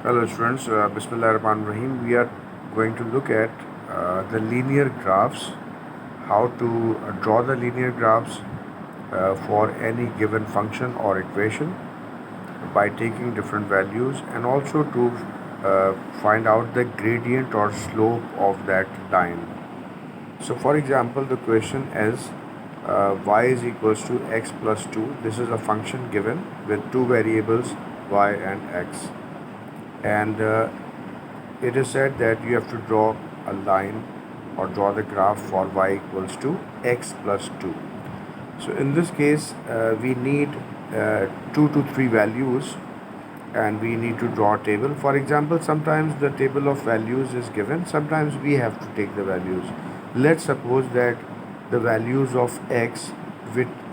Hello students, Bismillah Rahman Rahim. We are going to look at the linear graphs, how to draw the linear graphs for any given function or equation by taking different values, and also to find out the gradient or slope of that line. So for example, the question is y is equals to x plus 2. This is a function given with two variables y and x, and it is said that you have to draw a line or draw the graph for y equals to x plus 2. So in this case, we need 2 to 3 values, and we need to draw a table. For example, sometimes the table of values is given, sometimes we have to take the values. Let's suppose that the values of x,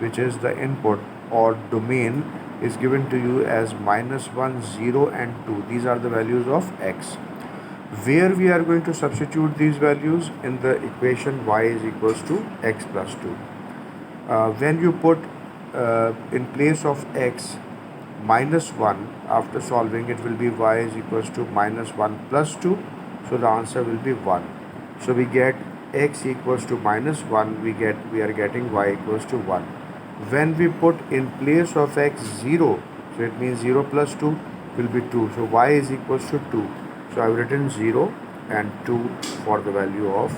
which is the input or domain, is given to you as -1, 0 and 2. These are the values of x. Where we are going to substitute these values? In the equation y is equals to x plus 2. When you put in place of x -1, after solving it will be y is equals to -1 plus 2, so the answer will be 1. So we get x equals to -1, we are getting y equals to 1. When we put in place of x 0, so it means 0 plus 2 will be 2, so y is equals to 2. So I have written 0 and 2 for the value of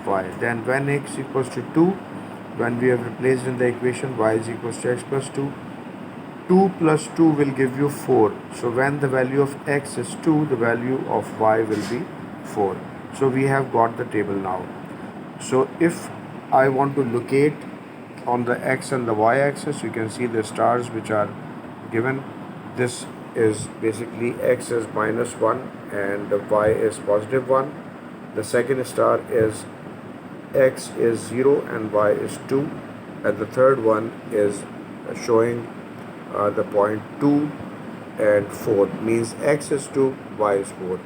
y. Then when x equals to 2, when we have replaced in the equation y is equals to x plus 2, 2 plus 2 will give you 4. So when the value of x is 2, the value of y will be 4. So we have got the table now. So if I want to locate on the x and the y axis, you can see the stars which are given. This is basically x is -1 and the y is +1. The second star is x is 0 and y is 2, and the third one is showing the point 2 and 4, means x is 2, y is 4.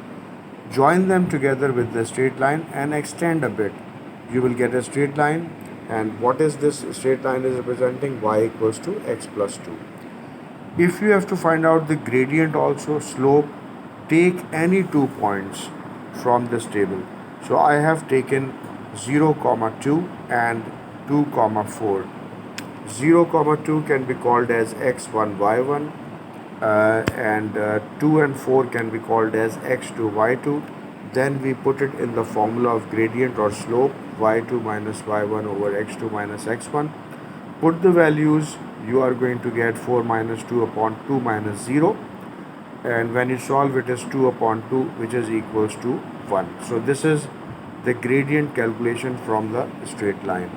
Join them together with the straight line and extend a bit. You will get a straight line, and what is this straight line is representing? Y equals to x plus 2. If you have to find out the gradient also, slope, take any 2 points from this table. So I have taken 0, 2 and 2, 4. 0, 2 can be called as x1, y1, and 2 and 4 can be called as x2, y2. Then we put it in the formula of gradient or slope, y2 minus y1 over x2 minus x1. Put the values, you are going to get 4 minus 2 upon 2 minus 0. And when you solve it is 2 upon 2, which is equals to 1. So this is the gradient calculation from the straight line.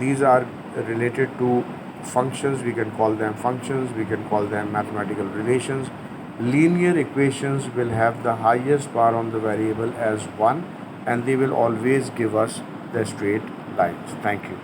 These are related to functions. We can call them functions, we can call them mathematical relations. Linear equations will have the highest power on the variable as 1, and they will always give us the straight lines. Thank you.